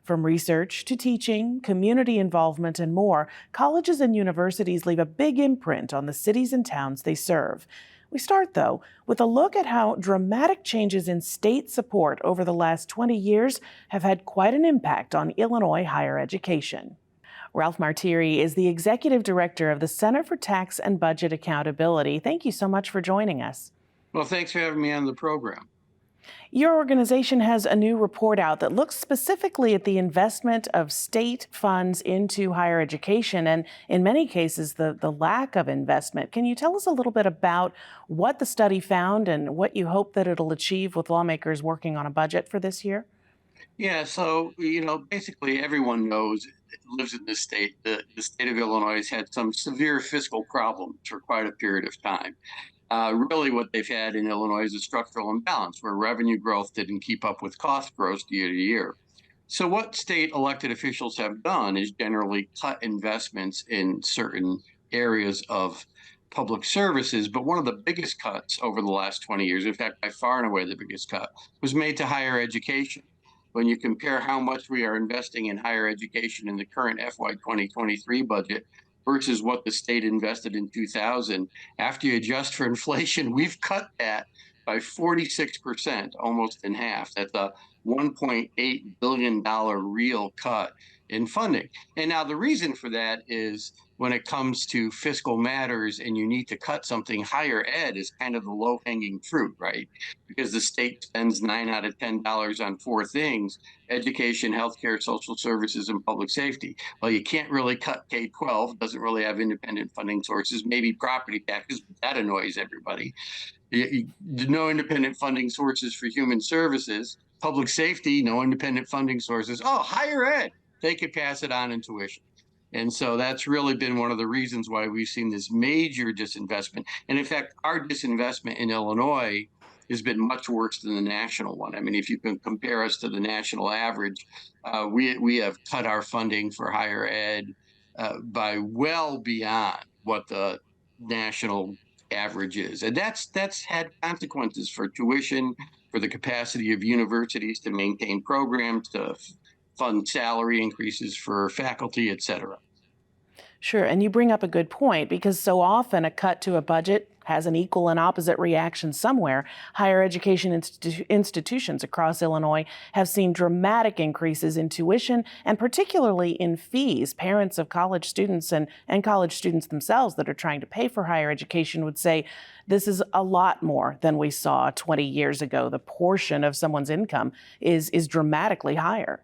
From research to teaching, community involvement, and more, colleges and universities leave a big imprint on the cities and towns they serve. We start, though, with a look at how dramatic changes in state support over the last 20 years have had quite an impact on Illinois higher education. Ralph Martire is the executive director of the Center for Tax and Budget Accountability. Thank you so much for joining us. Well, thanks for having me on the program. Your organization has a new report out that looks specifically at the investment of state funds into higher education and, in many cases, the lack of investment. Can you tell us a little bit about what the study found and what you hope that it'll achieve with lawmakers working on a budget for this year? Yeah, so, basically everyone knows lives in this state. The state of Illinois has had some severe fiscal problems for quite a period of time. Really, what they've had in Illinois is a structural imbalance where revenue growth didn't keep up with cost growth year to year. So, what state elected officials have done is generally cut investments in certain areas of public services. But one of the biggest cuts over the last 20 years, in fact, by far and away the biggest cut, was made to higher education. When you compare how much we are investing in higher education in the current FY 2023 budget versus what the state invested in 2000, after you adjust for inflation, we've cut that by 46%, almost in half. That's a $1.8 billion real cut in funding. And now the reason for that is when it comes to fiscal matters and you need to cut something, higher ed is kind of the low hanging fruit, right? Because the state spends 9 out of $10 on four things: education, healthcare, social services, and public safety. Well, you can't really cut K-12, doesn't really have independent funding sources, maybe property taxes, but that annoys everybody. No independent funding sources for human services, public safety, no independent funding sources. Oh, higher ed, they could pass it on in tuition. And so that's really been one of the reasons why we've seen this major disinvestment. And in fact, our disinvestment in Illinois has been much worse than the national one. I mean, if you can compare us to the national average, we have cut our funding for higher ed by well beyond what the national average is. And that's had consequences for tuition, for the capacity of universities to maintain programs, to fund salary increases for faculty, et cetera. Sure, and you bring up a good point because so often a cut to a budget has an equal and opposite reaction somewhere. Higher education institutions across Illinois have seen dramatic increases in tuition and particularly in fees. Parents of college students and college students themselves that are trying to pay for higher education would say this is a lot more than we saw 20 years ago. The portion of someone's income is dramatically higher.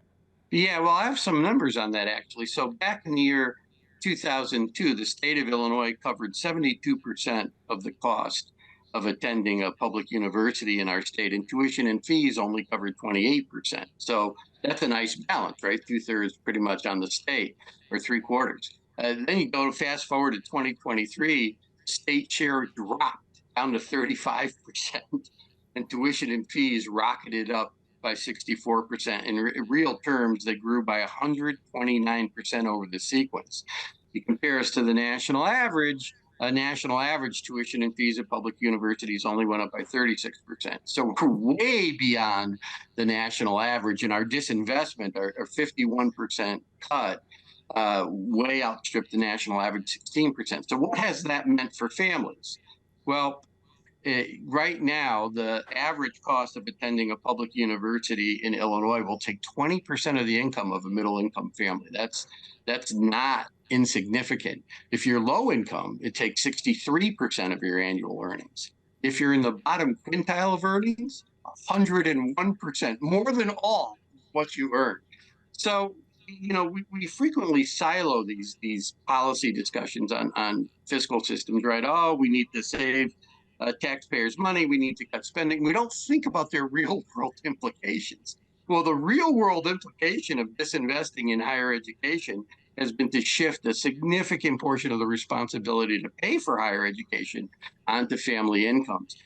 Yeah, well, I have some numbers on that actually. So back in the year 2002, the state of Illinois covered 72% of the cost of attending a public university in our state, and tuition and fees only covered 28%. So that's a nice balance, right? Two-thirds pretty much on the state, or three-quarters. Then you go to fast forward to 2023, state share dropped down to 35%, and tuition and fees rocketed up by 64%. In real terms, they grew by 129% over the sequence. You compare us to the national average, national average tuition and fees at public universities only went up by 36%. So we're way beyond the national average, and our disinvestment, our 51% cut, way outstripped the national average 16%. So what has that meant for families? Well, right now, the average cost of attending a public university in Illinois will take 20% of the income of a middle-income family. That's not insignificant. If you're low income, it takes 63% of your annual earnings. If you're in the bottom quintile of earnings, 101%, more than all what you earn. So, we frequently silo these policy discussions on fiscal systems, right? Oh, we need to save taxpayers' money. We need to cut spending. We don't think about their real world implications. Well, the real world implication of disinvesting in higher education has been to shift a significant portion of the responsibility to pay for higher education onto family incomes.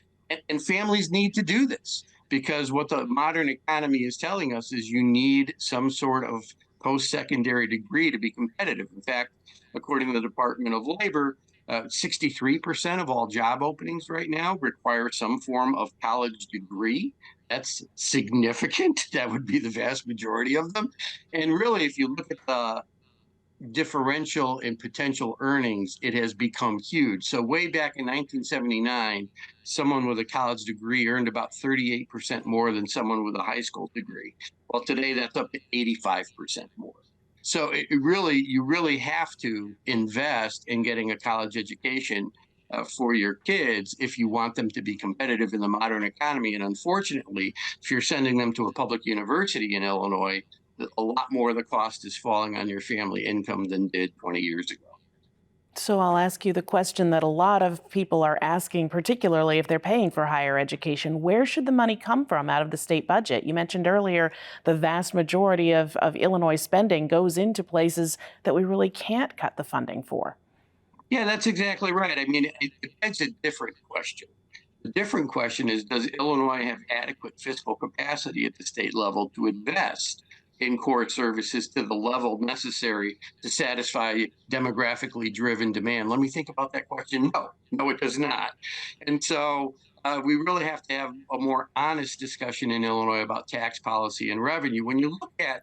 And families need to do this because what the modern economy is telling us is you need some sort of post-secondary degree to be competitive. In fact, according to the Department of Labor, 63% of all job openings right now require some form of college degree. That's significant. That would be the vast majority of them. And really, if you look at the differential in potential earnings, it has become huge. So way back in 1979, someone with a college degree earned about 38% more than someone with a high school degree. Well, today that's up to 85% more. So you really have to invest in getting a college education for your kids if you want them to be competitive in the modern economy. And unfortunately, if you're sending them to a public university in Illinois, a lot more of the cost is falling on your family income than did 20 years ago. So I'll ask you the question that a lot of people are asking, particularly if they're paying for higher education. Where should the money come from out of the state budget? You mentioned earlier the vast majority of Illinois spending goes into places that we really can't cut the funding for. Yeah, that's exactly right. I mean, it begs a different question. The different question is, does Illinois have adequate fiscal capacity at the state level to invest in core services to the level necessary to satisfy demographically driven demand? Let me think about that question. No, it does not. And so we really have to have a more honest discussion in Illinois about tax policy and revenue. When you look at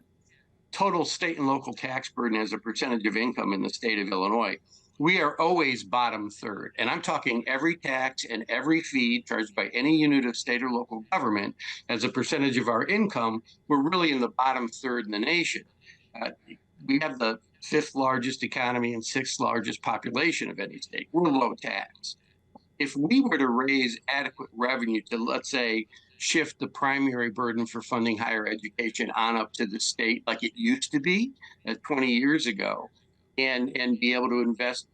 total state and local tax burden as a percentage of income in the state of Illinois, we are always bottom third. And I'm talking every tax and every fee charged by any unit of state or local government as a percentage of our income. We're really in the bottom third in the nation. Uh, we have the fifth largest economy and sixth largest population of any state. We're low tax. If we were to raise adequate revenue to, let's say, shift the primary burden for funding higher education on up to the state like it used to be 20 years ago, and be able to invest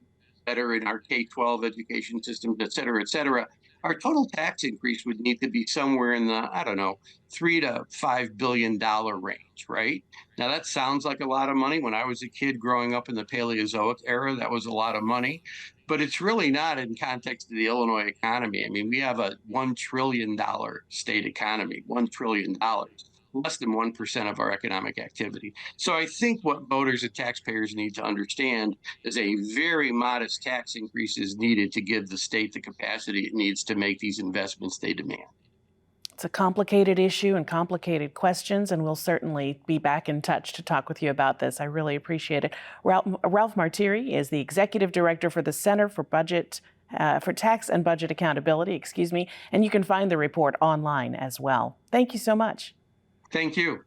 better in our K-12 education systems, et cetera, our total tax increase would need to be somewhere in the, I don't know, $3 to $5 billion range, right? Now that sounds like a lot of money. When I was a kid growing up in the Paleozoic era, that was a lot of money, but it's really not in context of the Illinois economy. I mean, we have a $1 trillion state economy, $1 trillion, less than 1% of our economic activity. So I think what voters and taxpayers need to understand is a very modest tax increase is needed to give the state the capacity it needs to make these investments they demand. It's a complicated issue and complicated questions, and we'll certainly be back in touch to talk with you about this. I really appreciate it. Ralph Martire is the Executive Director for the Center for Tax and Budget Accountability, and you can find the report online as well. Thank you so much. Thank you.